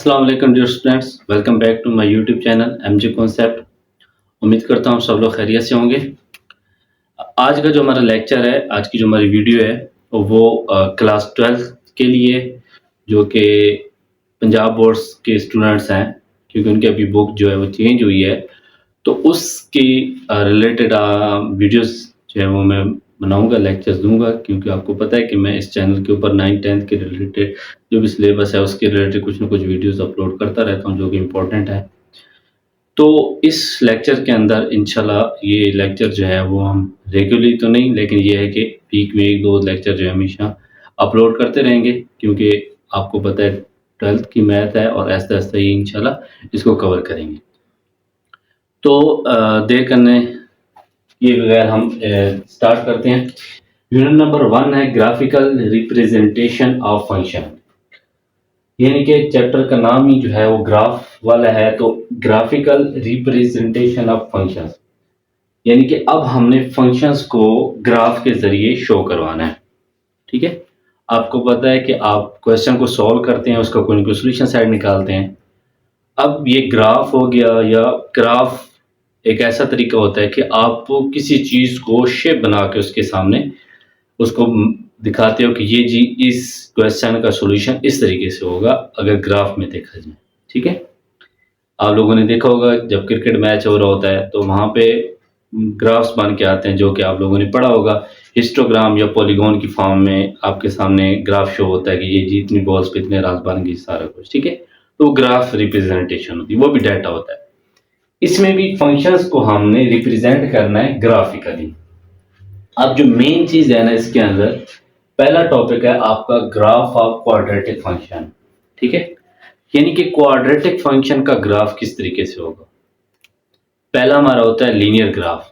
अस्सलाम वालेकुम dear students, welcome back to my YouTube channel MJ concept. उम्मीद करता हूँ सब लोग खैरियत से होंगे। आज का जो हमारा लेक्चर है, आज की जो हमारी वीडियो है वो क्लास 12 के लिए, जो कि पंजाब बोर्ड्स के स्टूडेंट्स हैं, क्योंकि उनकी अभी बुक जो है वो चेंज हुई है, तो उसकी रिलेटेड वीडियोस जो है वो मैं बनाऊंगा, लेक्चर्स दूंगा, क्योंकि आपको पता है कि मैं इस चैनल के ऊपर 9th-10th के रिलेटेड जो भी सिलेबस है उसके रिलेटेड कुछ ना कुछ वीडियोस अपलोड करता रहता हूं जो कि इम्पोर्टेंट है। तो इस लेक्चर के अंदर इंशाल्लाह ये लेक्चर जो है वो हम रेगुलरली तो नहीं, लेकिन ये है कि वीक में 1-2 लेक्चर जो है हमेशा अपलोड करते रहेंगे, क्योंकि आपको पता है 12th की मैथ है और आहिस्ता-आहिस्ता ही इंशाल्लाह इसको कवर करेंगे। तो देर करने ये बगैर हम स्टार्ट करते हैं। यूनिट नंबर 1 है ग्राफिकल रिप्रेजेंटेशन ऑफ फंक्शन, यानी कि चैप्टर का नाम ही जो है वो ग्राफ वाला है। तो ग्राफिकल रिप्रेजेंटेशन ऑफ फंक्शंस, यानी कि अब हमने फंक्शंस को ग्राफ के जरिए शो करवाना है। ठीक है, आपको पता है कि आप क्वेश्चन को सॉल्व करते हैं, उसका कोई ना कोई सोल्यूशन साइड निकालते हैं। अब ये ग्राफ हो गया, या ग्राफ एक ऐसा तरीका होता है कि आप किसी चीज़ को शेप बना के उसके सामने उसको दिखाते हो कि ये जी इस क्वेश्चन का सॉल्यूशन इस तरीके से होगा अगर ग्राफ में देखा जाए। ठीक है, आप लोगों ने देखा होगा जब क्रिकेट मैच हो रहा होता है तो वहाँ पे ग्राफ्स बन के आते हैं, जो कि आप लोगों ने पढ़ा होगा। हिस्टोग्राम या पॉलीगॉन की फॉर्म में आपके सामने ग्राफ शो होता है कि ये जी इतनी बॉल्स पे इतने रन बन गई, सारा कुछ। ठीक है, तो वो ग्राफ रिप्रेजेंटेशन होती है, वो भी डाटा होता है। इसमें भी फंक्शंस को हमने रिप्रेजेंट करना है ग्राफिकली। अब जो मेन चीज है ना इसके अंदर, पहला टॉपिक है आपका ग्राफ ऑफ क्वाड्रेटिक फंक्शन। ठीक है, यानी कि क्वाड्रेटिक फंक्शन का ग्राफ किस तरीके से होगा। पहला हमारा होता है लीनियर ग्राफ,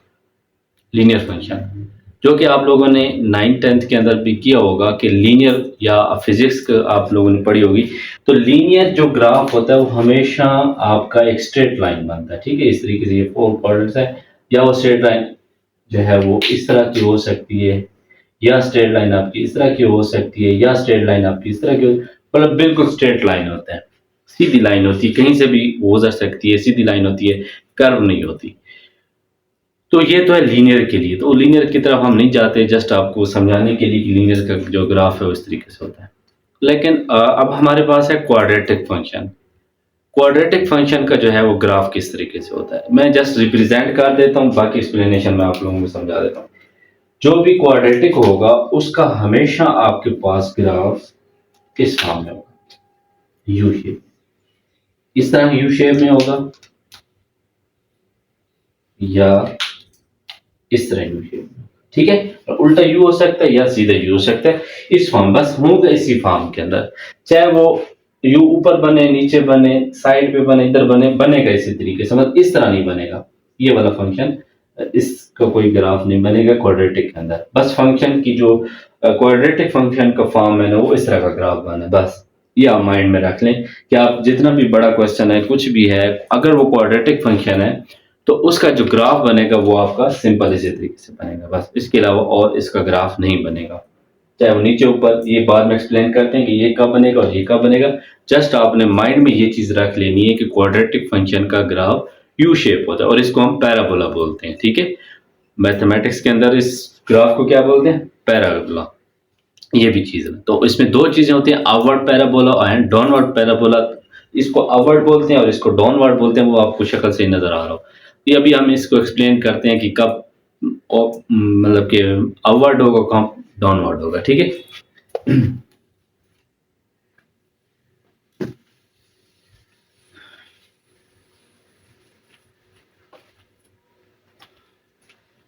लीनियर फंक्शन, जो कि आप लोगों ने 9th-10th के अंदर भी किया होगा कि लीनियर या फिजिक्स आप लोगों ने पढ़ी होगी। तो लीनियर जो ग्राफ होता है वो हमेशा आपका एक स्ट्रेट लाइन बनता है। ठीक है, इस तरीके से ये 4 क्वाड्रेंट्स है, या वो स्ट्रेट लाइन जो है वो इस तरह की हो सकती है, या स्ट्रेट लाइन आपकी इस तरह की हो सकती है, या स्ट्रेट लाइन आपकी इस तरह की मतलब बिल्कुल स्ट्रेट लाइन होता है, सीधी लाइन होती है, कहीं से भी हो जा सकती है, सीधी लाइन होती है, कर्व नहीं होती। तो ये तो है लीनियर के लिए। तो लीनियर की तरफ हम नहीं जाते, जस्ट आपको समझाने के लिए कि लीनियर का जो ग्राफ है वो इस तरीके से होता है। लेकिन अब हमारे पास है क्वाड्रेटिक फंक्शन। क्वाड्रेटिक फंक्शन का जो है वो ग्राफ किस तरीके से होता है, मैं जस्ट रिप्रेजेंट कर देता हूँ, बाकी एक्सप्लेनेशन मैं आप लोगों को समझा देता हूँ। जो भी क्वाड्रेटिक होगा उसका हमेशा आपके पास ग्राफ किस फॉर्म में होगा, यू शेप, इस तरह यू शेप में होगा, या इस तरह यू शेप में। ठीक है, उल्टा यू हो सकता है या सीधा यू हो सकता है, इस फॉर्म बस होगा इसी फॉर्म के अंदर, चाहे वो यू ऊपर बने, नीचे बने, साइड पे बने, इधर बने, बनेगा इसी तरीके से, मतलब इस तरह नहीं बनेगा ये वाला फंक्शन, इसका कोई ग्राफ नहीं बनेगा क्वाड्रेटिक के अंदर। बस फंक्शन की जो क्वाड्रेटिक फंक्शन का फॉर्म है ना वो इस तरह का ग्राफ बना है। बस ये आप माइंड में रख लें कि आप जितना भी बड़ा क्वेश्चन है, कुछ भी है, अगर वो क्वाड्रेटिक फंक्शन है तो उसका जो ग्राफ बनेगा वो आपका सिंपल इसी तरीके से बनेगा, बस इसके अलावा और इसका ग्राफ नहीं बनेगा। चाहे वो नीचे ऊपर, ये बाद में एक्सप्लेन करते हैं कि ये कब बनेगा और ये कब बनेगा। जस्ट आपने माइंड में ये चीज रख लेनी है कि क्वाड्रेटिक फंक्शन का ग्राफ यू शेप होता है और इसको हम पैराबोला बोलते हैं। ठीक है, मैथमेटिक्स के अंदर इस ग्राफ को क्या बोलते हैं, पैराबोला। ये भी चीज है। तो इसमें दो चीजें होती हैं, upward parabola and downward parabola. इसको अपवर्ड बोलते हैं और इसको डाउनवर्ड बोलते हैं, वो आपको शक्ल से ही नजर आ रहा हो। ये अभी हम इसको एक्सप्लेन करते हैं कि कब मतलब कि अपवर्ड होगा, कब डाउनवर्ड होगा। ठीक है,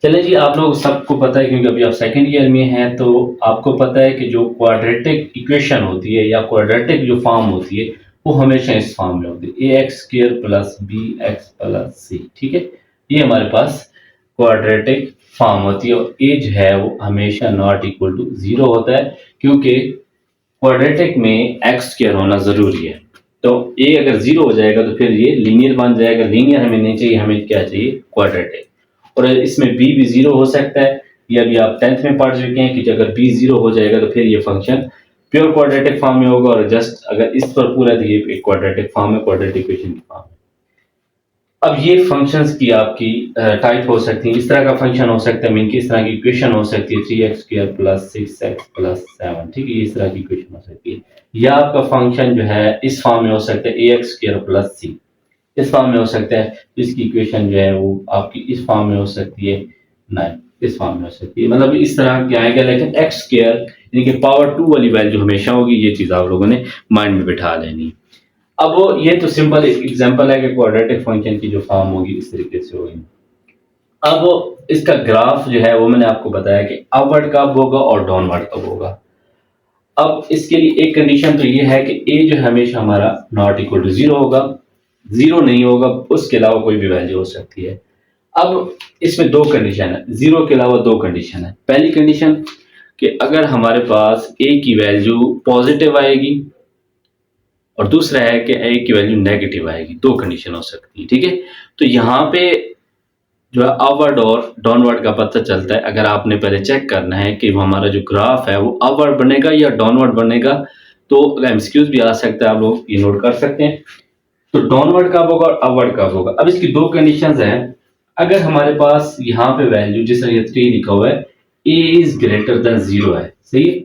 चले जी, आप लोग सबको पता है क्योंकि अभी आप सेकंड ईयर में हैं, तो आपको पता है कि जो क्वाड्रेटिक इक्वेशन होती है या क्वाड्रेटिक जो फॉर्म होती है वो हमेशा इस फॉर्म में होती है, ax² + bx + c। ठीक है, ये हमारे पास क्वाड्रेटिक फॉर्म होती है और a जो है वो हमेशा नॉट इक्वल टू 0 होता है, क्योंकि क्वाड्रेटिक में x² होना जरूरी है। तो a अगर 0 हो जाएगा तो फिर ये लीनियर बन जाएगा। लीनियर हमें नहीं चाहिए, हमें क्या चाहिए, क्वाड्रेटिक। और इसमें b भी 0 हो सकता है, ये अभी आप 10th में पढ़ चुके हैं कि अगर b 0 हो जाएगा तो फिर ये फंक्शन प्योर क्वाड्रेटिक फॉर्म में होगा, और जस्ट अगर इस पर पूरा तो ये एक क्वाड्रेटिक फॉर्म है, क्वाड्रेटिक इक्वेशन की फॉर्म है। अब ये फंक्शंस की आपकी टाइप हो सकती है, इस तरह का फंक्शन हो सकता है, मीन की इस तरह की इक्वेशन हो सकती है 3x² + 6x + 7, ठीक है, इस तरह की इक्वेशन हो सकती है। या आपका फंक्शन जो है इस फॉर्म में हो सकता है ax² + c, इस फॉर्म में हो सकता है, इसकी इक्वेशन जो है वो आपकी इस फॉर्म में हो सकती है 9, इस फॉर्म में हो सकती है, मतलब इस तरह की आएगा। लेकिन x² यानी कि पावर 2 वाली वैल्यू हमेशा होगी, ये चीज़ आप लोगों ने माइंड में बिठा लेनी है। अब ये तो सिंपल एक एग्जांपल है कि क्वाड्रेटिक फंक्शन की जो फॉर्म होगी इस तरीके से होगी। अब इसका ग्राफ जो है वो मैंने आपको बताया कि अपवर्ड कब होगा और डाउनवर्ड कब होगा। अब इसके लिए एक कंडीशन तो ये है कि a जो हमेशा हमारा नॉट इक्वल टू 0 होगा, 0 नहीं होगा, उसके अलावा कोई भी वैल्यू हो सकती है। अब इसमें दो कंडीशन है, 0 के अलावा दो कंडीशन है। पहली कंडीशन कि अगर हमारे पास a की वैल्यू पॉजिटिव आएगी, और दूसरा है कि a की वैल्यू नेगेटिव आएगी, दो कंडीशन हो सकती है, ठीक है। तो यहाँ पे जो है अपवर्ड और डाउनवर्ड का पता चलता है। अगर आपने पहले चेक करना है कि वो हमारा जो ग्राफ है वो अपवर्ड बनेगा या डाउनवर्ड बनेगा, तो एमसीक्यूज भी आ सकता है, आप लोग ये नोट कर सकते हैं। तो डाउनवर्ड कब होगा और अपवर्ड कब होगा। अब इसकी दो कंडीशंस हैं। अगर हमारे पास यहाँ पे वैल्यू जिस तरह 3 लिखा हुआ है, a इज ग्रेटर देन 0 है, सही है।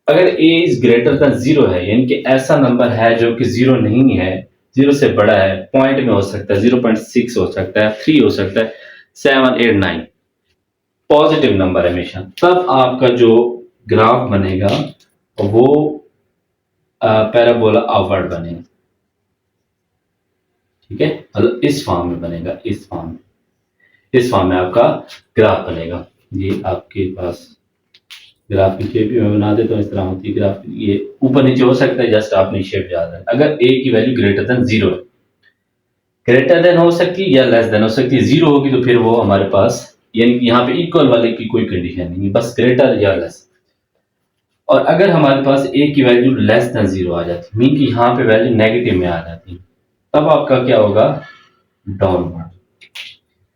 अगर a इज ग्रेटर देन 0 है, यानी कि ऐसा नंबर है जो कि 0 नहीं है, 0 से बड़ा है, पॉइंट में हो सकता है, 0.6 हो सकता है, 3 हो सकता है, 7, 8, 9, पॉजिटिव नंबर हमेशा, तब आपका जो ग्राफ बनेगा वो पैराबोला अपवर्ड बनेगा, ठीक है, मतलब इस फॉर्म में बनेगा, इस फॉर्म में आपका ग्राफ बनेगा। ये आपके पास ग्राफ की शेप भी मैं बना देता हूँ, इस तरह होती है ग्राफ, ये ऊपर नीचे हो सकता है, जस्ट आपने शेप याद है। अगर a की वैल्यू ग्रेटर देन 0 है, ग्रेटर देन हो सकती है या लेस देन हो सकती है, 0 होगी तो फिर वो हमारे पास, यानी यहाँ पे इक्वल वाले की कोई कंडीशन नहीं है, बस ग्रेटर या लेस। और अगर हमारे पास a की वैल्यू लेस देन 0 आ जाती, मीन कि यहाँ पे वैल्यू नेगेटिव में आ जाती, तब आपका क्या होगा, डाउनवर्ड,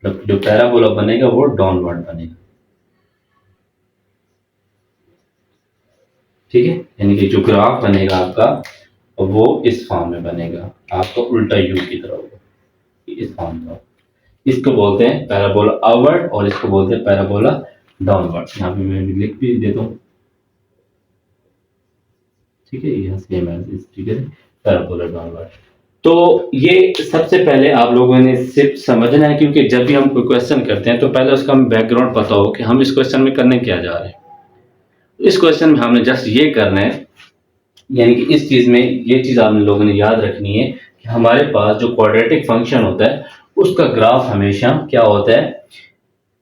मतलब जो पैराबोला बनेगा वो डाउनवर्ड बनेगा, ठीक है। यानी कि जो ग्राफ बनेगा आपका वो इस फॉर्म में बनेगा, आपका उल्टा यू की तरह होगा, इस फॉर्म में। इसको बोलते हैं पैराबोला अपवर्ड और इसको बोलते हैं पैराबोला डाउनवर्ड। यहाँ पे मैं लिख भी देता हूँ, ठीक है, यहाँ सेम है इस तरीके से पैराबोला डाउनवर्ड। तो ये सबसे पहले आप लोगों ने सिर्फ समझना है, क्योंकि जब भी हम कोई क्वेश्चन करते हैं तो पहले उसका हमें बैकग्राउंड पता हो कि हम इस क्वेश्चन में करने क्या जा रहे हैं। इस क्वेश्चन में हमने जस्ट ये करना है, यानी कि इस चीज में ये चीज आप लोगों ने याद रखनी है कि हमारे पास जो क्वाड्रेटिक फंक्शन होता है उसका ग्राफ हमेशा क्या होता है,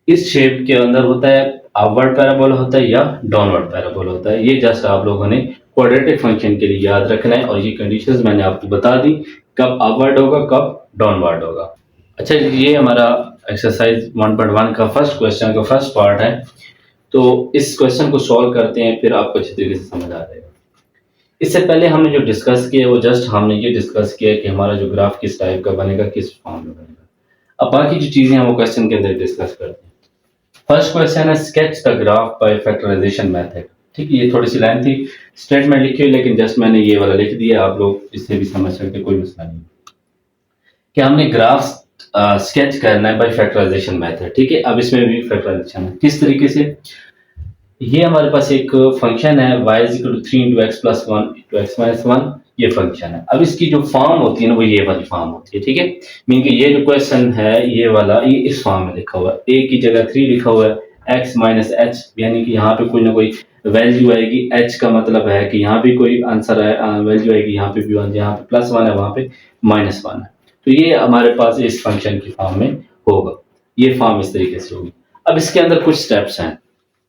इस शेप के अंदर होता है, अपवर्ड पैराबोला होता है या डाउनवर्ड पैराबोला होता है। ये जस्ट आप लोगों ने क्वाड्रेटिक फंक्शन के लिए याद रखना है, और ये कंडीशंस मैंने आपको बता दी, कब अपवर्ड होगा कब डाउनवर्ड होगा। अच्छा, ये हमारा एक्सरसाइज 1.1 का फर्स्ट क्वेश्चन का फर्स्ट पार्ट है। तो इस क्वेश्चन को सॉल्व करते हैं, फिर आपको अच्छी तरीके से समझ आ जाएगा। इससे पहले हमने जो डिस्कस किया वो जस्ट हमने ये डिस्कस किया कि हमारा जो ग्राफ किस टाइप का बनेगा, किस फॉर्म में बनेगा। अब बाकी जो चीजें हैं वो क्वेश्चन के अंदर डिस्कस करते हैं। फर्स्ट क्वेश्चन है sketch the graph by factorization method, ठीक है। ये थोड़ी सी लाइन थी, स्टेटमेंट लिखी हुई, लेकिन जस्ट मैंने ये वाला लिख दिया, आप लोग इससे भी समझ सकते, कोई मसला नहीं। कि हमने ग्राफ स्केच करना है बाय फैक्टराइजेशन मेथड, ठीक है। अब इसमें भी फैक्टराइजेशन है, किस तरीके से, ये हमारे पास एक फंक्शन है y = 3 × x + 1 × x - 1, ये फंक्शन है। अब इसकी जो फॉर्म होती है ना वो ये वाली फॉर्म होती है, ठीक है। मीन कि ये जो क्वेश्चन है ये वाला, ये इस फॉर्म में लिखा हुआ है, a की जगह 3 लिखा हुआ है, x - h, यानी कि यहाँ पे कोई ना कोई वैल्यू आएगी, h का मतलब है कि यहाँ भी कोई आंसर है, वैल्यू आएगी, यहाँ पे भी, यहाँ पे +1 है, वहाँ पे -1 है। तो ये हमारे पास इस फंक्शन की फॉर्म में होगा, ये फॉर्म इस तरीके से होगी। अब इसके अंदर कुछ स्टेप्स हैं,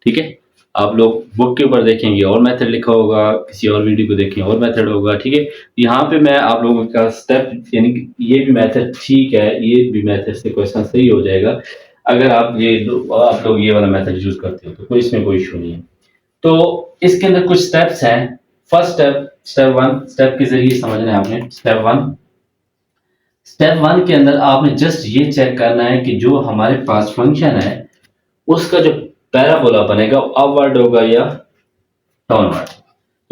ठीक है। आप लोग बुक के ऊपर देखेंगे और मेथड लिखा होगा, किसी और वीडियो को देखें और मेथड होगा, ठीक है। यहाँ पे मैं आप लोगों का स्टेप, यानी कि ये भी मेथड ठीक है, ये भी मेथड से क्वेश्चन सही हो जाएगा अगर आप लोग ये वाला मेथड यूज करते हो, तो कोई इसमें कोई इशू नहीं है। तो इसके अंदर कुछ स्टेप्स हैं। फर्स्ट स्टेप 1, स्टेप के जरिए समझना है आपने। स्टेप 1 के अंदर आपने जस्ट ये चेक करना है कि जो हमारे पास फंक्शन है उसका जो पैराबोला बनेगा अपवर्ड होगा या डाउनवर्ड।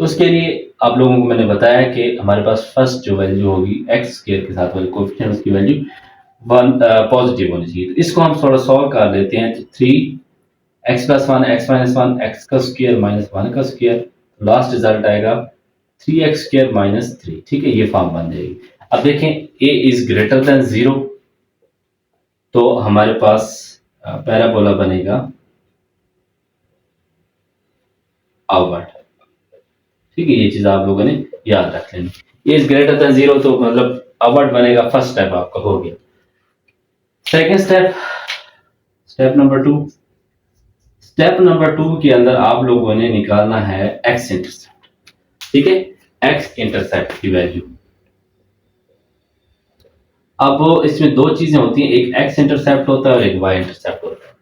तो उसके लिए आप लोगों को मैंने बताया कि हमारे पास फर्स्ट जो वैल्यू होगी एक्स स्क्वायर के साथ वाली कोएफिशिएंट उसकी वैल्यू वन पॉजिटिव होनी चाहिए। तो इसको हम थोड़ा सॉल्व कर लेते हैं। तो 3x+1 x-1 x का स्क्वायर माइनस 1 का स्क्वायर, लास्ट रिजल्ट आएगा 3x² माइनस 3। ठीक है, ये फॉर्म बन जाएगी। अब देखें a इज ग्रेटर देन 0, तो हमारे पास पैराबोला बनेगा आउटवर्ड। ठीक है, ये चीज आप लोगों ने याद रख लेनी। a इज ग्रेटर देन 0 तो मतलब आउटवर्ड बनेगा। फर्स्ट स्टेप आपका हो गया। Second step, step number 2। Step number 2 के अंदर आप लोगों ने निकालना है एक्स इंटरसेप्ट। ठीक है, एक्स इंटरसेप्ट की वैल्यू। अब इसमें दो चीजें होती हैं, एक एक्स इंटरसेप्ट होता है और एक वाई इंटरसेप्ट होता है।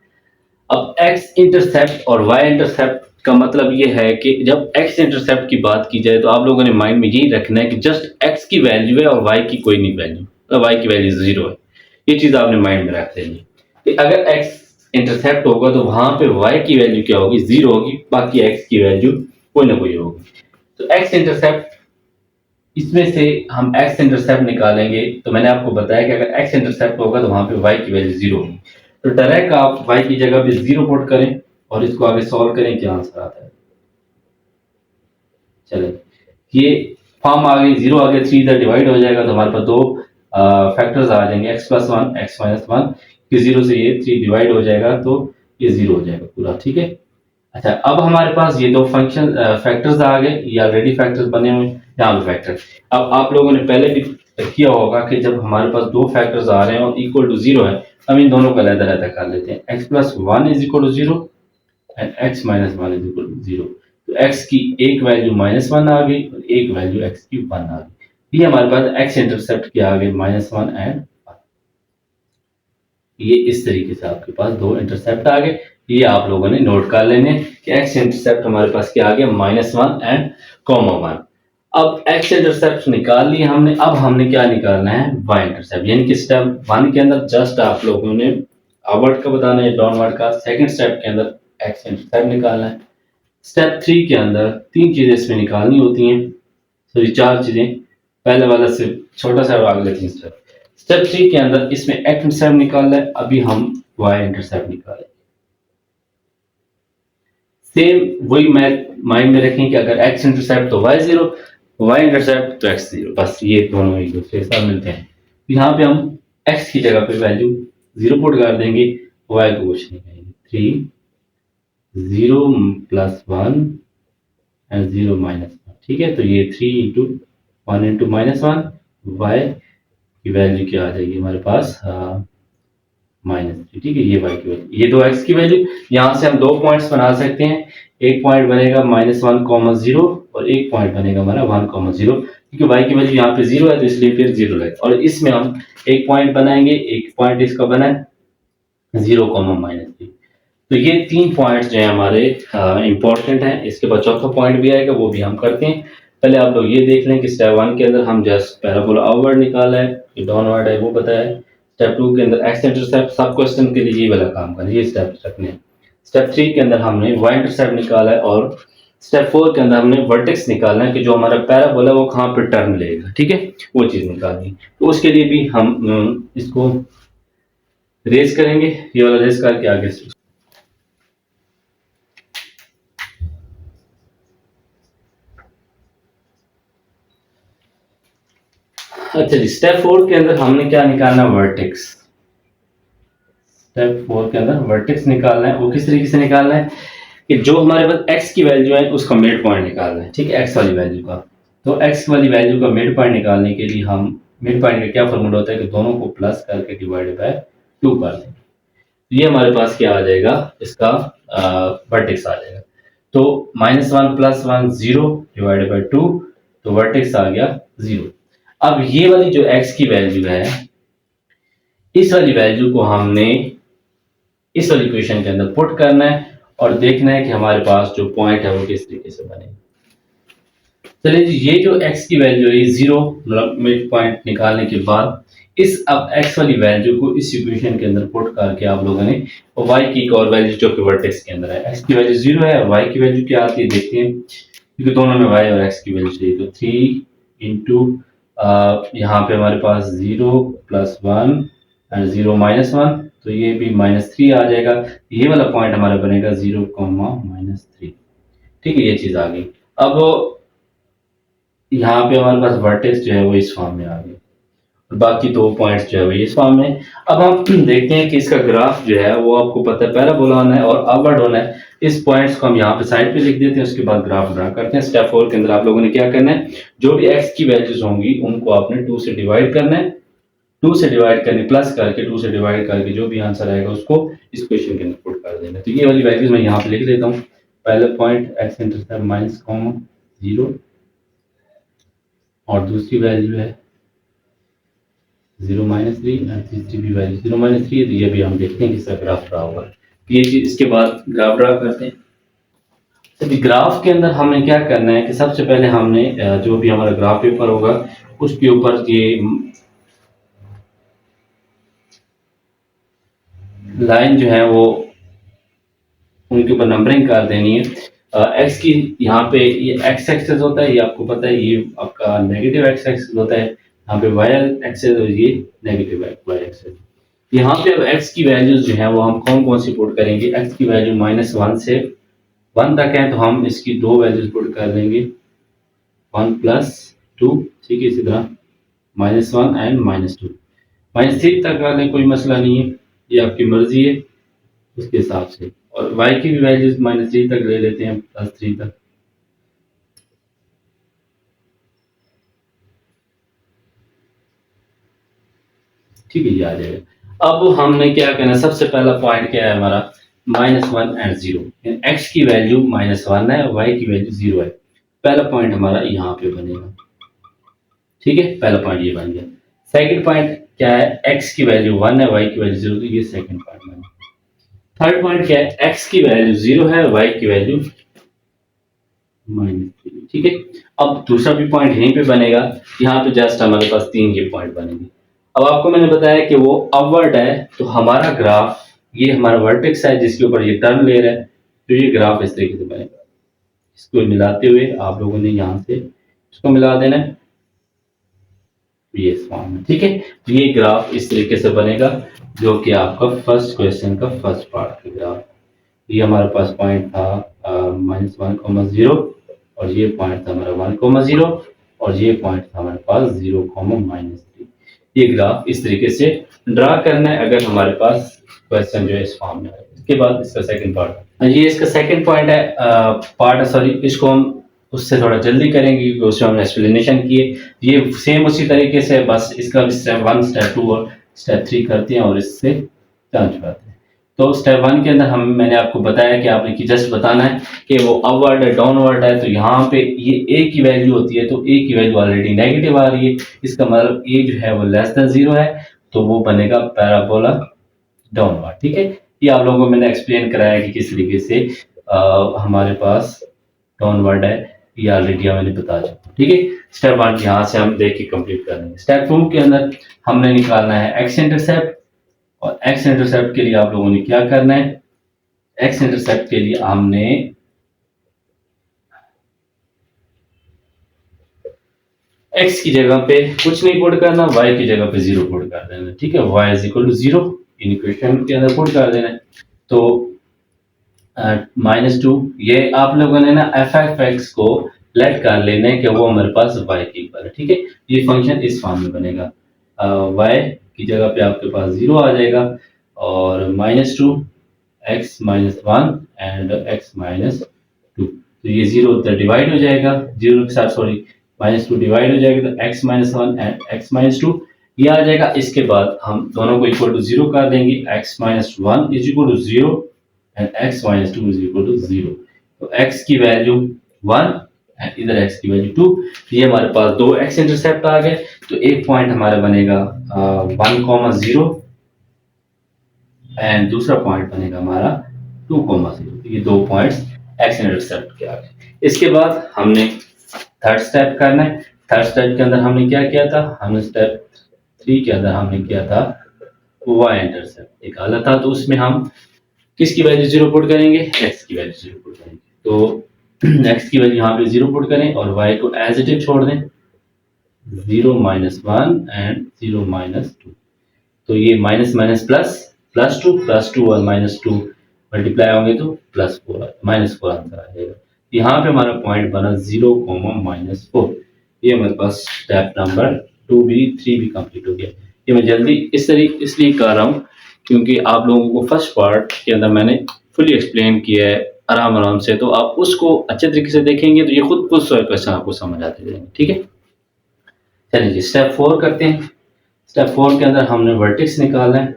अब एक्स इंटरसेप्ट और वाई इंटरसेप्ट का मतलब ये है कि जब एक्स इंटरसेप्ट की बात की जाए तो आप लोगों ने माइंड में यही रखना है कि जस्ट एक्स की वैल्यू है और वाई की कोई नहीं वैल्यू, मतलब वाई की वैल्यू 0 है। ये चीज आपने माइंड में रख लेनी कि अगर एक्स इंटरसेप्ट होगा तो वहां पे वाई की वैल्यू क्या होगी, 0 होगी, बाकी एक्स की वैल्यू कोई ना कोई होगी। तो एक्स इंटरसेप्ट, इसमें से हम एक्स इंटरसेप्ट निकालेंगे। तो मैंने आपको बताया कि अगर एक्स इंटरसेप्ट होगा तो वहां पे वाई की वैल्यू 0 होगी। तो डायरेक्ट आप वाई की जगह पे 0 पुट करें और इसको आगे सॉल्व करें, क्या आंसर आता है। चले, ये फॉर्म आ गई, 0 आ गया, 3 इधर डिवाइड हो जाएगा तो हमारे पास दो फैक्टर्स आ जाएंगे, x+1 x-1 कि 0 से ये 3 डिवाइड हो जाएगा तो ये 0 हो जाएगा पूरा। ठीक है, अच्छा अब हमारे पास ये दो फंक्शन फैक्टर्स आ गए, ये ऑलरेडी फैक्टर्स बने हुए हैं, यहाँ पे फैक्टर। अब आप लोगों ने पहले भी किया होगा कि जब हमारे पास दो फैक्टर्स आ रहे हैं और इक्वल टू 0 है, हम इन दोनों का अलग-अलग कर लेते हैं। x+1 is equal to 0 and x-1 is equal to 0। तो x की एक वैल्यू -1 आ गई और एक वैल्यू x की 1 आ गई। ये हमारे पास x इंटरसेप्ट क्या आ गई, -1 एंड 1। ये इस तरीके से आपके पास दो इंटरसेप्ट आ गए। ये आप लोगों ने नोट कर लेने कि x इंटरसेप्ट हमारे पास क्या आ गया, -1 एंड -1। अब x इंटरसेप्ट निकाल लिए हमने। अब हमने क्या निकालना है, y इंटरसेप्ट। यानी कि स्टेप 1 के अंदर जस्ट आप लोगों ने अपवर्ड का बताना है, डाउनवर्ड का। सेकंड स्टेप के अंदर x इंटरसेप्ट निकालना है। स्टेप 3 के अंदर तीन चीजें इसमें निकालनी होती हैं, सॉरी 4 चीजें। पहले वाला सिर्फ छोटा सा, अगले 3 स्टेप। स्टेप 3 के अंदर इसमें एक्स इंटरसेप्ट निकालना है, अभी हम वाई इंटरसेप्ट निकालें। सेम वही मैथ माइंड में रखें कि अगर एक्स इंटरसेप्ट तो वाई 0, वाई इंटरसेप्ट तो एक्स 0, बस ये दोनों एक दूसरे के साथ मिलते हैं। यहाँ पे हम एक्स की जगह पे वैल्यू 0 पुट कर देंगे, वाई को कुछ नहीं कहेंगे। 3 0 + 1 एंड 0 -1। ठीक है, तो ये 3 × 1 × -1, वाई की वैल्यू क्या आ जाएगी हमारे पास, -3। ठीक है, ये y की वैल्यू, ये दो x की वैल्यू। यहाँ से हम दो पॉइंट्स बना सकते हैं। एक पॉइंट बनेगा -1, 0 और एक पॉइंट बनेगा हमारा 1, 0, क्योंकि y की वैल्यू यहाँ पे 0 है तो इसलिए फिर 0 लगे। और इसमें हम एक पॉइंट बनाएंगे, एक पॉइंट इसका बना है 0, -3। तो ये तीन पॉइंट्स जो है हमारे इंपॉर्टेंट हैं। इसके बाद चौथा पॉइंट भी आएगा, वो भी हम करते हैं। पहले आप लोग ये देख लें कि स्टेप 1 के अंदर हम जस्ट पैराबोला आउटवर्ड निकाला है, डाउनवर्ड है वो बताया है। स्टेप 2 के अंदर एक्स इंटरसेप्ट, सब क्वेश्चन के लिए ये वाला काम करना है, ये स्टेप्स रखने हैं। स्टेप 3 के अंदर हमने वाई इंटरसेप्ट निकाला है और स्टेप 4 के अंदर हमने वर्टेक्स निकालना है कि जो हमारा पैराबोला वो कहाँ पर टर्न लेगा। ठीक है, वो चीज़ निकालनी है। तो उसके लिए भी हम इसको रेज करेंगे, ये वाला रेज करके आगे से अच्छा जी। स्टेप 4 के अंदर हमने क्या निकालना है, वर्टेक्स। स्टेप 4 के अंदर वर्टेक्स निकालना है। वो किस तरीके से निकालना है कि जो हमारे पास x की वैल्यू है उसका मिड पॉइंट निकालना है। ठीक है, x वाली वैल्यू का। तो x वाली वैल्यू का मिड पॉइंट निकालने के लिए हम, मिड पॉइंट का क्या फॉर्मूला होता है कि दोनों को प्लस करके डिवाइड बाय 2 कर देंगे। तो ये हमारे पास क्या आ जाएगा, इसका वर्टेक्स आ जाएगा। तो -1 + 1 0 डिवाइड बाय 2, तो वर्टेक्स आ गया 0। अब ये वाली जो x की वैल्यू है, इस वाली वैल्यू को हमने इस वाली इक्वेशन के अंदर पुट करना है और देखना है कि हमारे पास जो पॉइंट है वो किस तरीके से बनेगा। चलिए जी, ये जो x की वैल्यू है 0, मतलब मिड पॉइंट निकालने के बाद इस अब x वाली वैल्यू को इस इक्वेशन के अंदर पुट करके आप लोगों ने y की एक और वैल्यू जो कि वर्टेक्स के अंदर है, x की वैल्यू 0 है, y की वैल्यू क्या आती है देखते हैं। क्योंकि दोनों में वाई और एक्स की वैल्यू चाहिए। तो 3 इंटू यहाँ पे हमारे पास 0 प्लस 1 एंड 0 माइनस 1, तो ये भी -3 आ जाएगा। ये वाला पॉइंट हमारा बनेगा 0 कॉमा -3। ठीक है, ये चीज़ आ गई। अब यहाँ पे हमारे पास वर्टेक्स जो है वो इस फॉर्म में आ गई, और बाकी दो पॉइंट्स जो है वो इस फॉर्म में। अब हम देखते हैं कि इसका ग्राफ जो है वो आपको पता है पैराबोला होना है और अपवर्ड होना है। इस पॉइंट्स को हम यहाँ पे साइड पे लिख देते हैं, उसके बाद ग्राफ ड्रा करते हैं। स्टेप 4 के अंदर आप लोगों ने क्या करना है, जो भी एक्स की वैल्यूज होंगी उनको आपने 2 से डिवाइड करना है। 2 से डिवाइड करने प्लस करके 2 से डिवाइड करके जो भी आंसर आएगा उसको इस क्वेश्चन के अंदर पुट कर देना। तो ये वाली वैल्यूज मैं यहाँ पे लिख देता हूँ। पहले point x intercept minus comma 0, और दूसरी वैल्यू है 0 माइनस 3, और तीसरी भी वैल्यू 0 माइनस 3 है। तो ये भी हम देखते हैं कि इसका ग्राफ ड्रा होगा। तो ये चीज इसके बाद ग्राफ ड्रा करते हैं। तो ग्राफ के अंदर हमें क्या करना है कि सबसे पहले हमने जो भी हमारा ग्राफ पेपर होगा उसके ऊपर ये लाइन जो है वो उनके ऊपर नंबरिंग कर देनी है। एक्स की यहाँ पे ये एक्स एक्सेस होता है, ये आपको पता है, ये आपका नेगेटिव एक्स एक्सेस होता है। यहाँ पे वाई एक्सेस और ये नेगेटिव वाई एक्सेस। यहाँ पे अब एक्स की वैल्यूज जो है वो हम कौन कौन सी पुट करेंगे। एक्स की वैल्यू -1 से 1 तक है, तो हम इसकी दो वैल्यूज पुट कर देंगे, 1 प्लस 2। ठीक है, इसी तरह -1 एंड -2। -3 तक का कोई मसला नहीं है, ये आपकी मर्जी है उसके हिसाब से। और y की भी वैल्यूज -3 तक ले लेते हैं, +3 तक। ठीक है, ये आ जाएगा। अब हमने क्या करना है, सबसे पहला पॉइंट क्या है हमारा, -1 एंड 0। x की वैल्यू -1 है, y की वैल्यू 0 है। पहला पॉइंट हमारा यहाँ पे बनेगा। ठीक है, पहला पॉइंट ये बन गया। सेकंड पॉइंट क्या है, x की वैल्यू 1 है, y की वैल्यू 0, तो ये सेकंड पॉइंट बनेगा। थर्ड पॉइंट क्या है, x की वैल्यू 0 है, y की वैल्यू -3। ठीक है, अब दूसरा भी पॉइंट यहीं पे बनेगा। यहाँ पे जस्ट हमारे पास 3 ये पॉइंट बनेंगे। अब आपको मैंने बताया कि वो अपवर्ड है, तो हमारा ग्राफ, ये हमारा वर्टेक्स है जिसके ऊपर ये टर्न ले रहा है, तो ये ग्राफ इस तरीके से बनेगा। इसको मिलाते हुए आप लोगों ने यहाँ से इसको मिला देना है, ये फॉर्म में। ठीक है, तो ये ग्राफ इस तरीके से बनेगा, जो कि आपका फर्स्ट क्वेश्चन का फर्स्ट पार्ट का ग्राफ। ये हमारे पास पॉइंट था -1,0, और ये पॉइंट था हमारा 1,0, और ये पॉइंट था हमारे पास 0,-3। ये ग्राफ इस तरीके से ड्रा करना है अगर हमारे पास क्वेश्चन जो है इस फॉर्म में है। इसके बाद इसका सेकंड पार्ट, ये इसका सेकंड पॉइंट है, पार्ट सॉरी, इसको हम उससे थोड़ा जल्दी करेंगे क्योंकि उसमें हमने एक्सप्लेनेशन किए। ये सेम उसी तरीके से, बस इसका स्टेप 1, स्टेप 2 और स्टेप 3 करते हैं और इससे जान छुड़ाते हैं। तो स्टेप 1 के अंदर हम मैंने आपको बताया कि आपने कि जस्ट बताना है कि वो अपवर्ड है डाउनवर्ड है। तो यहाँ पे ये ए की वैल्यू होती है, तो ए की वैल्यू ऑलरेडी नेगेटिव आ रही है, इसका मतलब ए जो है वो <0 है, तो वो बनेगा पैराबोला डाउनवर्ड। ठीक है, ये आप लोगों को मैंने एक्सप्लेन कराया कि किस तरीके से हमारे पास डाउनवर्ड है, ये ऑलरेडी मैंने बता चुका। ठीक है, स्टेप 1 यहाँ से हम देख के कंप्लीट कर लेंगे। स्टेप 2 के अंदर हमने निकालना है एक्स इंटरसेप्ट, और एक्स इंटरसेप्ट के लिए आप लोगों ने क्या करना है, एक्स इंटरसेप्ट के लिए हमने एक्स की जगह पे कुछ नहीं पुट करना, वाई की जगह पे 0 पुट कर देना। ठीक है, y इज इक्वल टू 0 इन इक्वेशन के अंदर पुट कर देना है। तो -2, ये आप लोगों ने ना f(x) को लेट कर लेना है कि वो हमारे पास y के इक्वल है। ठीक है, ये फंक्शन इस फॉर्म में बनेगा, y की जगह पे आपके पास 0 आ जाएगा, और -2 x - 1 एंड x -2। तो ये 0 उधर डिवाइड हो जाएगा, 0 के साथ सॉरी -2 डिवाइड हो जाएगा, तो x - 1 एंड x -2 ये आ जाएगा। इसके बाद हम दोनों को इक्वल टू 0 कर देंगे, x - 1 is equal to 0 and x - 2 is equal to 0। तो x की वैल्यू 1 एंड इधर x की वैल्यू 2। ये हमारे पास दो x इंटरसेप्ट आ गए। तो एक पॉइंट हमारा बनेगा 1,0 एंड दूसरा पॉइंट बनेगा हमारा 2,0। ये दो पॉइंट्स एक्स इंटरसेप्ट के आ गए। इसके बाद हमने थर्ड स्टेप करना है। थर्ड स्टेप के अंदर हमने क्या किया था, हमने स्टेप 3 के अंदर हमने किया था वाई इंटरसेप्ट निकाला था, तो उसमें हम किसकी वैल्यू 0 पुट करेंगे, एक्स की वैल्यू 0 पुट करेंगे। तो x की वैल्यू यहाँ पे 0 पुट करें और y को एज इट इज छोड़ दें, 0 माइनस 1 एंड 0 माइनस 2। तो ये minus minus plus, plus two और माइनस टू मल्टीप्लाई होंगे तो plus four, minus four answer आ जाएगा। यहाँ पे हमारा पॉइंट बना 0 कोमा माइनस फोर। ये हमारे पास स्टेप नंबर 2 भी 3 भी कंप्लीट हो गया। ये मैं जल्दी इसलिए कर रहा हूँ क्योंकि आप लोगों को फर्स्ट पार्ट के अंदर मैंने फुली एक्सप्लेन किया है आराम आराम से, तो आप उसको अच्छे तरीके से देखेंगे तो ये खुद क्वेश्चन आपको समझ आते जाएंगे। ठीक है, चलिए जी स्टेप 4 करते हैं। स्टेप 4 के अंदर हमने वर्टेक्स निकालना है।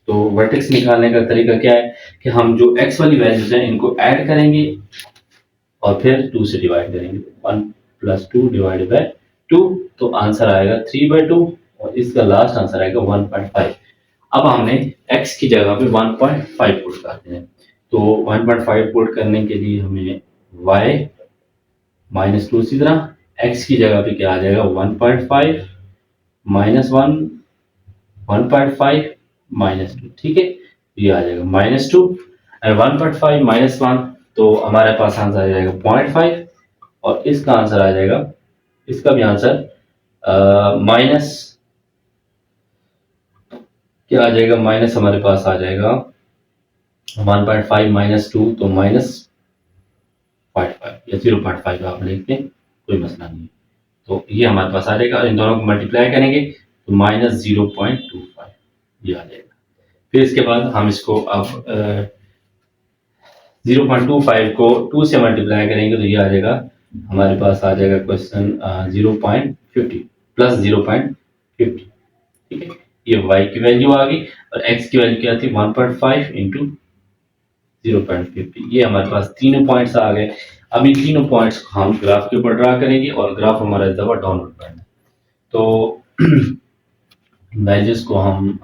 तो वर्टेक्स निकालने का तरीका क्या है कि हम जो x वाली वैल्यूज हैं इनको ऐड करेंगे और फिर 2 से डिवाइड करेंगे। 1 प्लस 2 डिवाइड बाय 2, तो आंसर आएगा 3/2 और इसका लास्ट आंसर आएगा 1.5। अब हमने x की जगह पे 1.5 पुट कर दें। तो 1.5 पुट करने के लिए हमें y माइनस टू, इसी तरह x की जगह पे क्या आ जाएगा 1.5 माइनस 1, 1.5 माइनस 2। ठीक है, ये आ जाएगा माइनस 2 और 1.5 माइनस 1, तो हमारे पास आंसर आ जाएगा 0.5 और इसका आंसर आ जाएगा, इसका भी आंसर माइनस क्या आ जाएगा, माइनस हमारे पास आ जाएगा 1.5 माइनस 2, तो माइनस 0.5 या 0.5 आप लिखते हैं, कोई मसला नहीं है। तो ये हमारे पास आ जाएगा, इन दोनों को मल्टीप्लाई करेंगे तो माइनस 0.25 ये आ जाएगा। फिर इसके बाद हम इसको अब 0.25 को 2 से मल्टीप्लाई करेंगे तो ये आ जाएगा, हमारे पास आ जाएगा क्वेश्चन 0.50 प्लस 0.50। ठीक है, ये y की वैल्यू आ गई और x की वैल्यू क्या थी 1.5 इंटू 0.50। ये हमारे पास तीनों पॉइंट्स आ गए। अब इन तीनों पॉइंट्स को हम ग्राफ के ऊपर ड्रा करेंगे और ग्राफ हमारा इस दफा डाउनवर्ड पॉइंट है। तो वैल्यूज को हम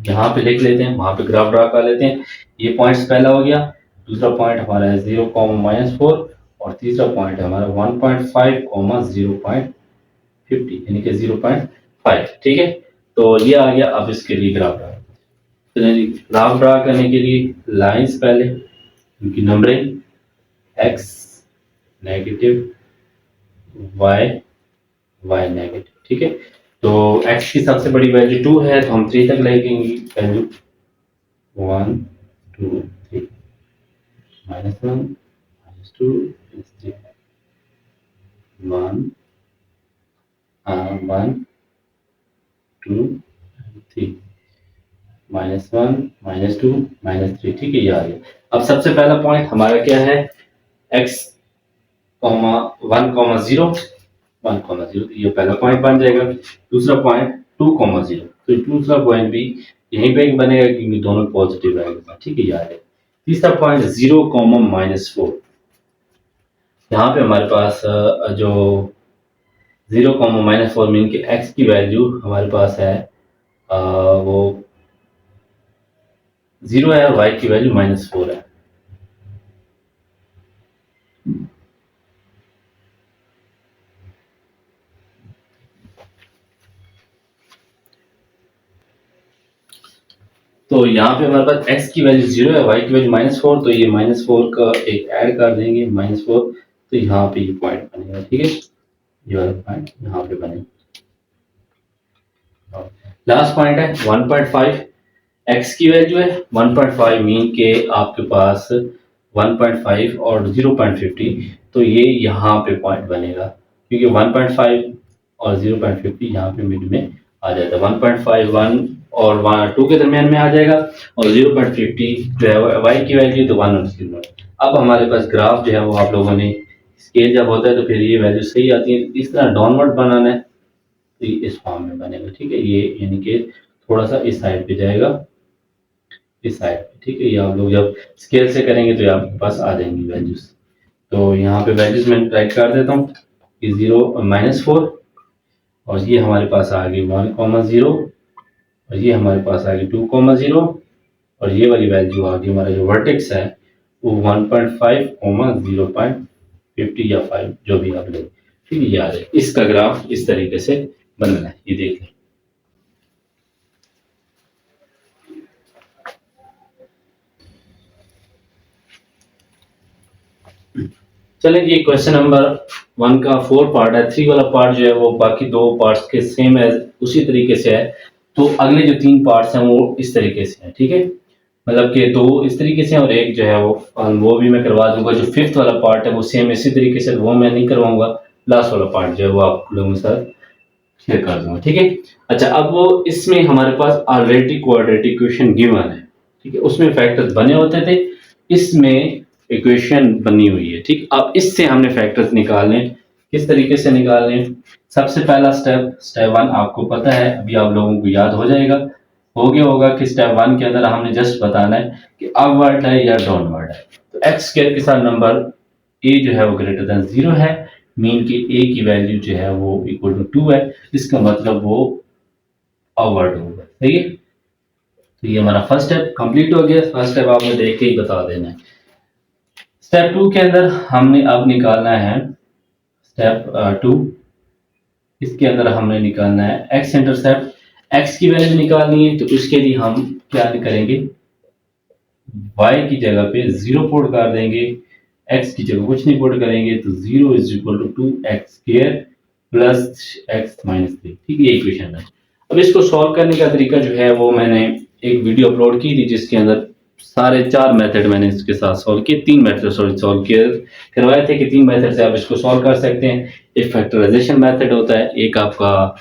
यहाँ पे लिख लेते हैं, वहां पे ग्राफ ड्रा कर लेते हैं। ये पॉइंट्स पहला हो गया, दूसरा पॉइंट हमारा है 0 माइनस 4 और तीसरा पॉइंट है हमारा 1.5 0.50 यानी कि 0.5। ठीक है, तो ये आ गया। अब इसके लिए ग्राफ ड्रा, ग्राफ ड्रा करने के लिए लाइंस पहले उनकी numbering x negative, y negative. ठीक है, तो x की सबसे बड़ी वैल्यू 2 है तो हम 3 तक लेंगे value 1 2 3 minus 1 minus 2 3 1 1 2 3 minus 1 minus 2 minus 3। ठीक है, ये आ गया। अब सबसे पहला पॉइंट हमारा क्या है, x 1,0 1,0, तो ये पहला पॉइंट बन जाएगा। दूसरा पॉइंट 2,0, तो दूसरा पॉइंट भी यहीं पे बनेगा क्योंकि दोनों पॉजिटिव आएगा। ठीक है, ये आ जाएगा। तीसरा पॉइंट 0, माइनस 4, यहाँ पे हमारे पास जो 0, माइनस 4 मीन के x की वैल्यू हमारे पास है वो 0 है और y की वैल्यू -4 है। तो यहाँ पे हमारे पास x की वैल्यू 0 है, y की वैल्यू -4, तो ये -4 का एक ऐड कर देंगे -4, तो यहाँ पे ये पॉइंट बनेगा। ठीक है, ये वाला पॉइंट यहाँ पे बनेगा। लास्ट पॉइंट है 1.5, x की वैल्यू है 1.5 मीन के आपके पास 1.5 और 0.50, तो ये यहाँ पे पॉइंट बनेगा क्योंकि 1.5 और 0.50 यहाँ पे मिड में आ जाता है। 1.5 1 और 2 के दरमियान में आ जाएगा और 0.50 जो है y की वैल्यू तो 1 और 0। अब हमारे पास ग्राफ जो है वो आप लोगों ने स्केल जब होता है तो फिर ये वैल्यू सही आती है, इस तरह डाउनवर्ड बनाना है तो ये इस फॉर्म में बनेगा। ठीक है, ये यानी कि थोड़ा सा इस साइड पे जाएगा, इस साइड पे। ठीक है, ये आप लोग जब स्केल से करेंगे तो ये आपके पास आ जाएंगी वैल्यूज। तो यहाँ पे वैल्यूज मैं राइट कर देता हूँ कि 0 -4 और ये हमारे पास आ गई 1,0 और ये हमारे पास आ गई 2,0 और ये वाली वैल्यू आ गई, हमारा जो वर्टेक्स है वो 1.5 0.50 या 5 जो भी आप ले। ठीक है, याद है इसका ग्राफ इस तरीके से बनना है, ये देख लें। चलें जी, क्वेश्चन नंबर 1 का 4 पार्ट है, 3 वाला पार्ट जो है वो बाकी 2 पार्ट्स के सेम एज़ उसी तरीके से है। तो अगले जो 3 पार्ट्स हैं वो इस तरीके से हैं, ठीक है? मतलब कि 2 इस तरीके से हैं और एक जो है वो भी मैं करवा दूँगा। जो 5th वाला पार्ट है वो सेम इसी तरीके से, वो मैं नहीं करवाऊँगा। लास्ट वाला पार्ट जो है वो आप लोगों के साथ शेयर कर दूँगा, ठीक है? अच्छा, अब वो इसमें हमारे पास ऑलरेडी क्वाड्रेटिक इक्वेशन गिवन है, ठीक है? उसमें फैक्टर्स बने होते थे, इसमें इक्वेशन बनी हुई है, ठीक? अब इससे हमने फैक्टर्स निकालने, किस तरीके से निकालने? सबसे पहला स्टेप 1 आपको पता है, अभी आप लोगों को याद हो जाएगा, हो गया होगा कि स्टेप 1 के अंदर हमने जस्ट बताना है कि अपवर्ड है या डाउनवर्ड है। तो एक्स स्क्वायर के साथ नंबर ए जो है वो ग्रेटर देन 0 है, मीन कि ए की वैल्यू जो है वो इक्वल टू 2 है, इसका मतलब वो अपवर्ड होगा, सही है? तो ये हमारा फर्स्ट स्टेप कंप्लीट हो गया। फर्स्ट स्टेप आपने देख के ही बता देना है। स्टेप 2 के अंदर हमने अब निकालना है स्टेप 2, इसके अंदर हमने निकालना है एक्स इंटरसेप्ट। एक्स की वैल्यू निकालनी है, तो उसके लिए हम क्या करेंगे, वाई की जगह पे 0 पुट कर देंगे, एक्स की जगह कुछ नहीं पुट करेंगे, तो 0 is equal to 2x square plus x minus 3, ठीक है? ये इक्वेशन है। अब इसको सॉल्व करने का तरीका जो है वो मैंने एक वीडियो अपलोड की थी, जिसके अंदर सारे 4 मेथड मैंने इसके साथ सॉल्व किए, 3 मेथड सॉल्व किए करवाए थे कि 3 मेथड से आप इसको सॉल्व कर सकते हैं। एक फैक्टराइजेशन मेथड होता है, एक आपका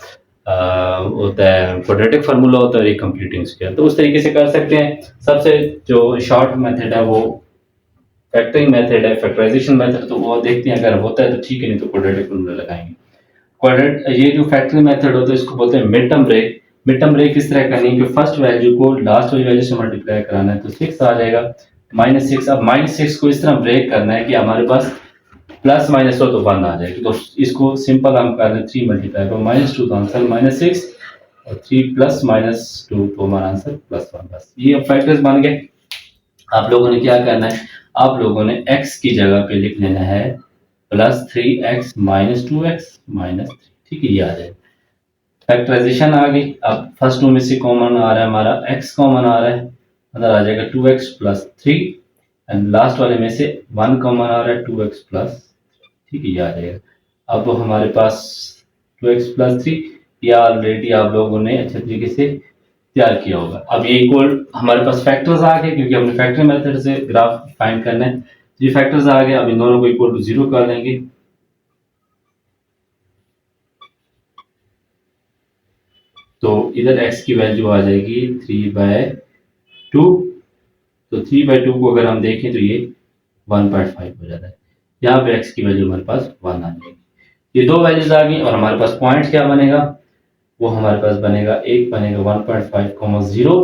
होता है क्वाड्रेटिक फार्मूला होता है, और एक कंप्लीटिंग स्क्वायर। तो उस तरीके से कर सकते हैं। सबसे जो शॉर्ट मेथड है वो फैक्टरिंग मेथड है, फैक्टराइजेशन मेथड, तो वो देखते हैं, अगर होता है तो ठीक है, नहीं तो क्वाड्रेटिक फार्मूला लगाएंगे। ये जो फैक्टरिंग मेथड होता है इसको बोलते हैं mid term break. Mid term break इस तरह करनी है कि फर्स्ट वैल्यू को लास्ट वाली वैल्यू से मल्टीप्लाई कराना है, तो 6 आ जाएगा, -6। अब -6 को इस तरह ब्रेक करना है कि हमारे पास प्लस माइनस हो तो 1 आ जाएगा। तो इसको सिंपल हम कर रहे हैं, 3 मल्टीप्लाई करो -2 तो आंसर -6, और 3 प्लस -2 तो हमारा आंसर +1। बस ये अब फैक्टर्स बन गए। आप लोगों ने क्या करना है, आप लोगों ने x की जगह पे लिख लेना है +3x -2x -3, ठीक है? ये आ जाएगा। फैक्टराइजेशन आ गई। अब फर्स्ट टू में से कॉमन आ रहा है हमारा x, कॉमन आ रहा है, अंदर आ जाएगा 2x + 3, एंड लास्ट वाले में से 1 कॉमन आ रहा है, 2x +, ठीक है? ये आ जाएगा। अब हमारे पास 2x + 3, ये ऑलरेडी आप लोगों ने अच्छे तरीके से तैयार किया होगा। अब ये इक्वल हमारे पास फैक्टर्स आ गए, क्योंकि हमने फैक्टर मेथड से ग्राफ फाइंड करना है। ये फैक्टर्स आ गए, अब इन दोनों को इक्वल टू 0 कर देंगे। तो इधर x की वैल्यू आ जाएगी 3/2, तो 3/2 को अगर हम देखें तो ये 1.5 हो जाता है। यहाँ पे x की वैल्यू हमारे पास 1 आ जाएगी। ये दो वैल्यूज आ गई, और हमारे पास पॉइंट क्या बनेगा, वो हमारे पास बनेगा, एक बनेगा 1.5, 0,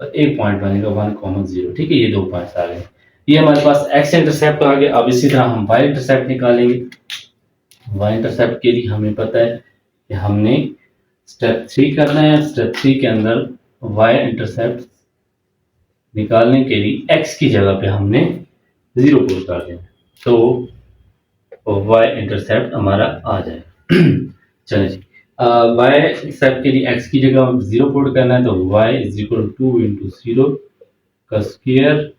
और एक पॉइंट बनेगा 1, 0, ठीक है? ये दो पॉइंट्स आ गए। ये हमारे पास x इंटरसेप्ट आ गया। अब इसी तरह हम y इंटरसेप्ट निकालेंगे। y इंटरसेप्ट के लिए हमें पता है कि हमने स्टेप 3 करना है। स्टेप 3 के अंदर y इंटरसेप्ट निकालने के लिए x की जगह पे हमने 0 पुट कर देना, तो y इंटरसेप्ट हमारा आ जाएगा। चलिए जी, y इंटरसेप्ट के लिए x की जगह हम 0 पुट करना है, तो y is equal to 2 into 0 का स्क्वायर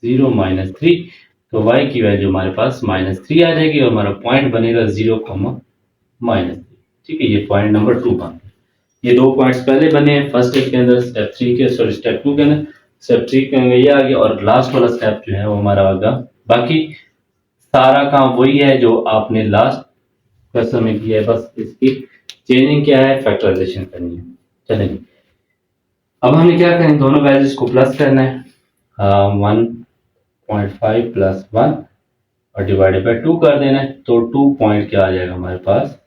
0 -3, तो y की वैल्यू हमारे पास -3 आ जाएगी, और हमारा पॉइंट बनेगा 0, -3, ठीक है? ये पॉइंट नंबर 2 बन गया। ये दो पॉइंट्स पहले बने हैं फर्स्ट स्टेप के अंदर, स्टेप 2 के अंदर। स्टेप 3 के अंदर ये आ गया, और लास्ट वाला स्टेप जो है वो हमारा होगा। बाकी सारा काम वही है जो आपने लास्ट क्वेश्चन में किया है, बस इसकी चेंजिंग क्या है, फैक्टराइजेशन करनी है। चलेंगे, अब हमें क्या करें, दोनों वैल्यूज को प्लस करना है। 1.5 + 1 और डिवाइडेड बाय 2 कर देना है, तो 2 पॉइंट क्या आ जाएगा हमारे पास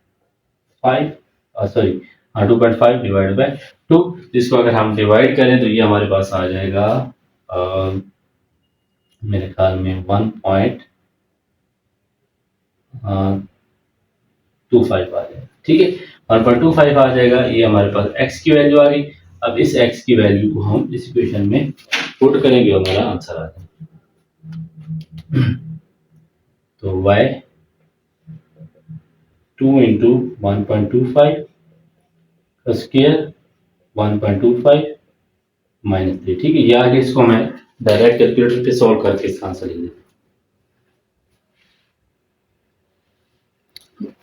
5, सॉरी 2.5 डिवाइडेड बाय 2, जिसको अगर हम डिवाइड करें तो ये हमारे पास आ जाएगा मेरे ख्याल में 1.25 आ जाएगा, ठीक है? 1.25 आ जाएगा। ये हमारे पास x की वैल्यू आ गई। अब इस x की वैल्यू को हम इस इक्वेशन में पुट करेंगे और हमारा आंसर आ जाएगा। तो y 2 इंटू 1.25 का स्क्वायर 1.25 -3, ठीक है? ये आगे इसको मैं डायरेक्ट कैलकुलेटर पे सॉल्व करके इसका आंसर लिख देता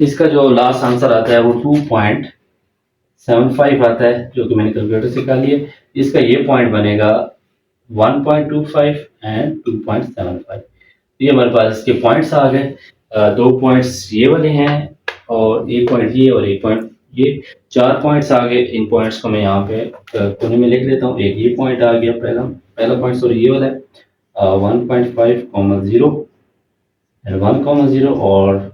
इसका जो लास्ट आंसर आता है वो 2.75 आता है, जो कि मैंने कैलकुलेटर से निकाल लिया। इसका ये पॉइंट बनेगा 1.25 एंड 2.75। ये हमारे पास इसके पॉइंट्स आ गए। दो पॉइंट्स ये वाले हैं और एक पॉइंट ये और एक पॉइंट ये, चार पॉइंट्स आ गए। इन पॉइंट्स को मैं यहाँ पे कोने में लिख लेता हूँ। एक ये पॉइंट आ गया, पहला पहला पॉइंट सॉरी ये वाला है 1.5, 0 एंड 1, 0 और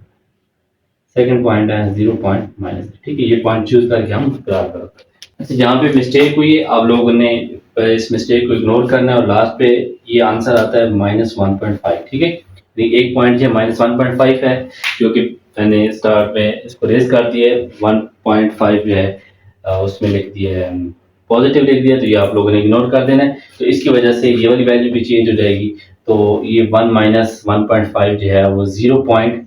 सेकंड पॉइंट है 0 पॉइंट माइनस। ठीक है, ये पॉइंट चूज करके हम ग्राफ करते हैं। अच्छा, जहाँ पे मिस्टेक हुई है आप लोगों ने इस मिस्टेक को इग्नोर करना है और लास्ट पे ये आंसर आता है -1.5। ठीक है, एक पॉइंट जो -1.5 है, जो कि मैंने स्टार्ट में इसको रेज कर दिया है। 1.5 जो है उसमें लिख दिया है पॉजिटिव लिख दिया, तो ये आप लोगों ने इग्नोर कर देना है। तो इसकी वजह से ये वाली वैल्यू भी चेंज हो जाएगी। तो ये 1 माइनस 1.5 जो है वो 0 पॉइंट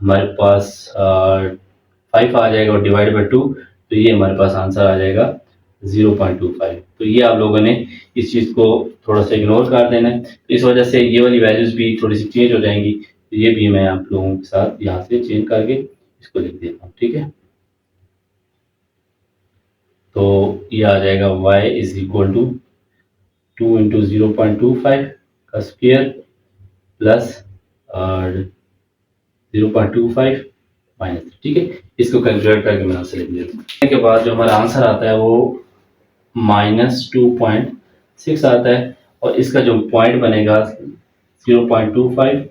हमारे पास 5 आ जाएगा और डिवाइड बाई 2, तो ये हमारे पास आंसर आ जाएगा 0.25। तो ये आप लोगों ने इस चीज़ को थोड़ा सा इग्नोर कर देना है। तो इस वजह से ये वाली वैल्यूज़ भी थोड़ी सी चेंज हो जाएंगी। तो ये भी मैं आप लोगों के साथ यहाँ से चेंज करके इसको लिख देता हूँ। ठीक है, तो ये आ जाएगा y is equal to 2 into 0.25 का स्क्वेयर प्लस 0.25 माइनस। ठीक है, इसको कैलकुलेट करके मैं आपसे लिख देता हूँ। के बाद जो हमारा आंसर आता है वो -2.6 आता है और इसका जो पॉइंट बनेगा 0.25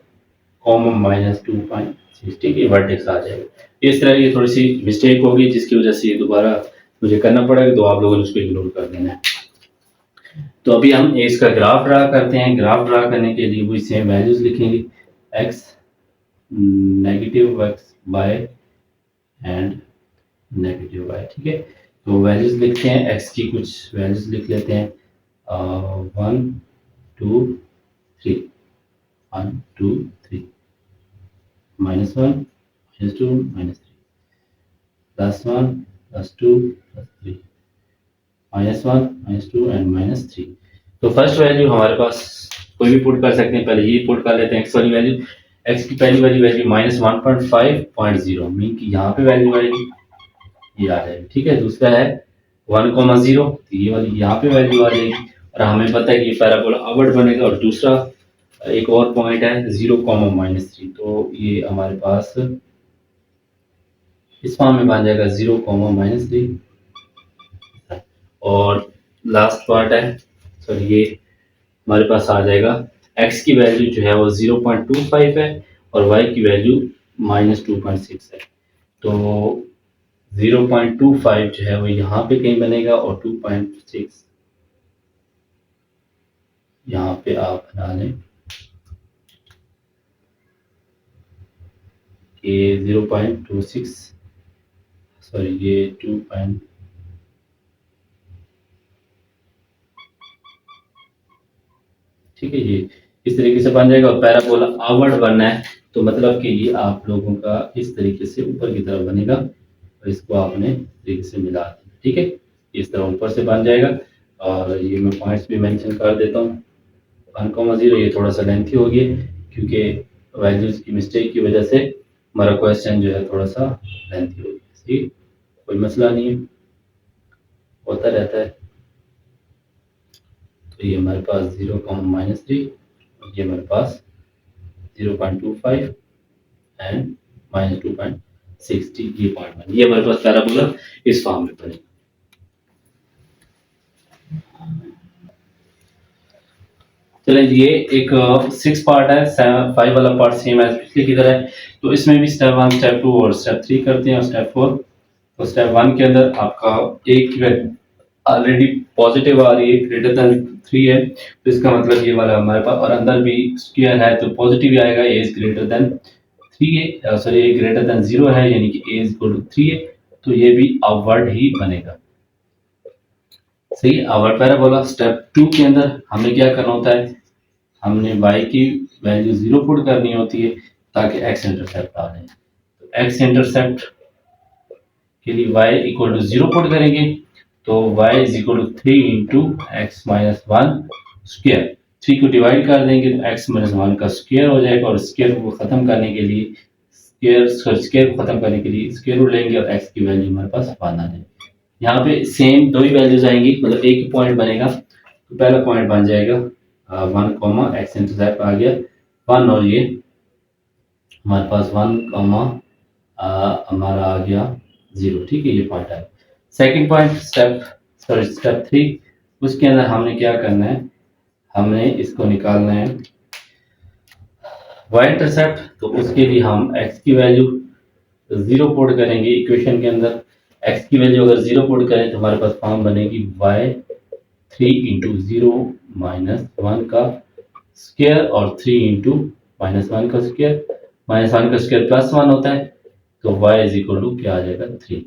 कॉमन -2.6। ठीक है, वर्टेक्स आ जाएगा। इस तरह की थोड़ी सी मिस्टेक होगी जिसकी वजह से ये दोबारा मुझे करना पड़ेगा, तो आप लोगों ने उसको इग्नोर कर देना है। तो अभी हम इसका ग्राफ ड्रा करते हैं। ग्राफ ड्रा करने के लिए वही सेम वैल्यूज लिखेंगे, x -x y and -y। ठीक है, तो वैल्यूज लिखते हैं। x की कुछ वैल्यूज लिख लेते हैं 1 2 3 1 2 3 -1 -2 -3 +1 +2 +3 -1 -2 एंड -3। तो फर्स्ट वैल्यू हमारे पास कोई भी पुट कर सकते हैं। पहले ये पुट कर लेते हैं x वाली वैल्यू। x की पहली वाली वैल्यू -1.5.0 मीन कि यहाँ पे वैल्यू आएगी, ये आ जाएगी। ठीक है, दूसरा है 1,0, तो ये वाली यहाँ पे वैल्यू आ जाएगी और हमें पता है कि ये पैराबोला अपवर्ड बनेगा। और दूसरा एक और पॉइंट है 0, -3, तो ये हमारे पास इस फॉर्म में बन जाएगा 0, -3। और लास्ट पार्ट है सॉरी ये हमारे पास आ जाएगा x की वैल्यू जो है वो 0.25 है और y की वैल्यू -2.6 है। तो 0.25 जो है वो यहाँ पे कहीं बनेगा और 2.6 यहाँ पे आप बना लें कि 0.26 सॉरी ये 2. ठीक है, ये इस तरीके से बन जाएगा और पैराबोला आवड़ बनना है तो मतलब कि ये आप लोगों का इस तरीके से ऊपर की तरफ बनेगा और इसको आपने इस तरीके से मिला देना। ठीक है, इस तरह ऊपर से बन जाएगा। और ये मैं पॉइंट्स भी मेंशन कर देता हूँ। 1,0 ये थोड़ा सा लेंथी हो गया क्योंकि वैल्यूज की मिस्टेक की वजह से हमारा क्वेश्चन जो है थोड़ा सा लेंथी हो गया। ठीक, कोई मसला नहीं है, होता रहता है। तो ये हमारे पास 0, -3, ये हमारे पास 0.25 एंड -2.60 ये पॉइंट बने। ये हमारे पास पैराबोला इस फॉर्म में बने। चलें, ये एक 6 पार्ट है। 5 वाला पार्ट सेम एज पिछले की तरह है। तो इसमें भी स्टेप 1, स्टेप 2 और स्टेप 3 करते हैं और स्टेप 4। तो स्टेप 1 के अंदर आपका एक ऑलरेडी पॉजिटिव आ रही है, ग्रेटर देन 3 है, तो इसका मतलब ये वाला हमारे पास और अंदर भी स्क्वायर है तो पॉजिटिव ही आएगा। ए इज ग्रेटर देन 3 है सॉरी ए ग्रेटर देन 0 है, यानी कि ए इज इक्वल टू 3 है, तो ये भी अपवर्ड ही बनेगा। सही, अपवर्ड पैराबोला। स्टेप 2 के अंदर हमें क्या करना होता है, हमने y की वैल्यू 0 पुट करनी होती है ताकि x इंटरसेप्ट आ जाए। तो x इंटरसेप्ट के लिए y इक्वल टू 0 पुट करेंगे तो y is equal to 3 into X minus 1 square. 3 को डिवाइड कर देंगे तो x माइनस 1 का स्क्वेयर हो जाएगा और स्क्वेयर को खत्म करने के लिए स्क्वायर को खत्म करने के लिए स्क्वायर रूट लेंगे और x की वैल्यू हमारे पास 1 आ जाएगी। यहाँ पे सेम दो ही वैल्यूज आएंगी, मतलब एक ही पॉइंट बनेगा। तो पहला पॉइंट बन जाएगा 1 कॉमा एक्स इंटरसेप्ट आ गया 1 और ये हमारे पास 1 कॉमा हमारा आ गया 0। ठीक है, ये पॉइंट है। सेकंड पॉइंट स्टेप 3, उसके अंदर हमने क्या करना है, हमने इसको निकालना है y इंटरसेप्ट। तो उसके लिए हम x की वैल्यू 0 पुट करेंगे इक्वेशन के अंदर। x की वैल्यू अगर 0 पुट करें तो हमारे पास फॉर्म बनेगी y 3 इंटू 0 माइनस 1 का स्क्वायर और 3 इंटू माइनस 1 का स्क्वायर, माइनस 1 का स्क्वायर प्लस 1 होता है, तो y इज इक्वल टू क्या आ जाएगा 3।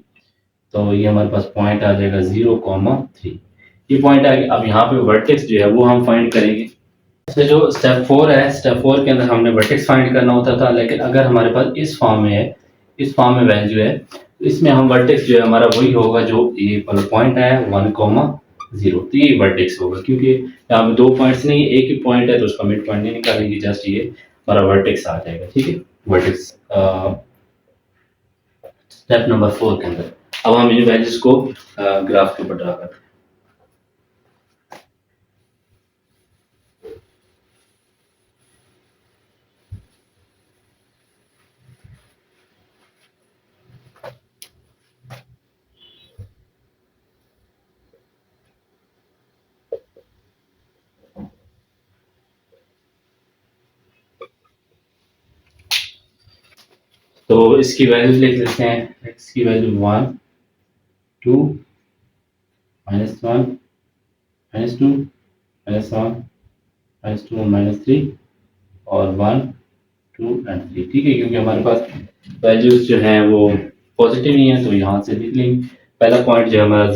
तो ये हमारे पास पॉइंट आ जाएगा 0,3। ये पॉइंट आ गया। अब यहाँ पे वर्टेक्स जो है वो हम फाइंड करेंगे। तो जो स्टेप 4 है, स्टेप 4 के अंदर हमने वर्टेक्स फाइंड करना होता था, लेकिन अगर हमारे पास इस फॉर्म में है, इस फॉर्म में वैल्यू है, तो इसमें हम वर्टेक्स जो है हमारा वही होगा जो ये वाला पॉइंट है 1,0। तो ये वर्टेक्स होगा, क्योंकि यहाँ पे दो पॉइंट्स नहीं, एक ही पॉइंट है, तो उसका मिड पॉइंट नहीं निकालेंगे, जस्ट ये हमारा वर्टेक्स आ जाएगा। ठीक है, वर्टेक्स स्टेप नंबर 4 के अंदर। अब हम इन वैल्यूज को ग्राफ के ऊपर ड्रा करते हैं। तो इसकी वैल्यूज लिख लेते हैं। x की value 1 2 minus 1 minus 2 minus 1 minus 2 minus 3 और 1 2 एंड 3। ठीक है, क्योंकि हमारे पास वैल्यूज जो हैं वो पॉजिटिव नहीं है, तो यहाँ से लिख लेंगे। पहला पॉइंट जो है हमारा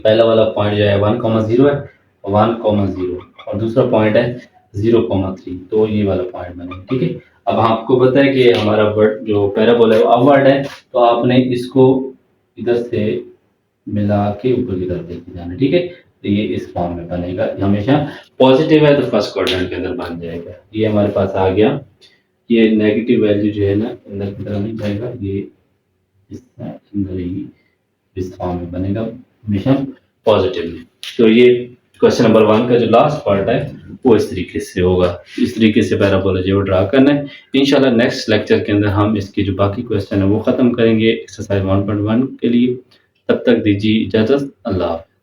पहला वाला पॉइंट जो है 1,0 है, 1,0 और दूसरा पॉइंट है 0,3। तो ये वाला पॉइंट बनेगा। ठीक है, अब आपको पता है कि हमारा वर्ड जो पैराबोला है वो अपवर्ड है, तो आपने इसको इधर से मिला के ऊपर की तरफ लेके जाना। ठीक है, तो ये इस फॉर्म में बनेगा। हमेशा पॉजिटिव है तो फर्स्ट क्वाड्रेंट के अंदर बन जाएगा। ये हमारे पास आ गया। ये नेगेटिव वैल्यू जो है ना अंदर की तरफ नहीं जाएगा, ये इस अंदर ही इस फॉर्म में बनेगा, हमेशा पॉजिटिव में। तो ये क्वेश्चन नंबर 1 का जो लास्ट पार्ट है वो इस तरीके से होगा। इस तरीके से पैराबोला जो ड्रा करना है। इंशाल्लाह नेक्स्ट लेक्चर के अंदर हम इसके जो बाकी क्वेश्चन है वो ख़त्म करेंगे एक्सरसाइज 1.1 के लिए। तब तक दीजिए इजाज़त। अल्लाह हाफ़िज़।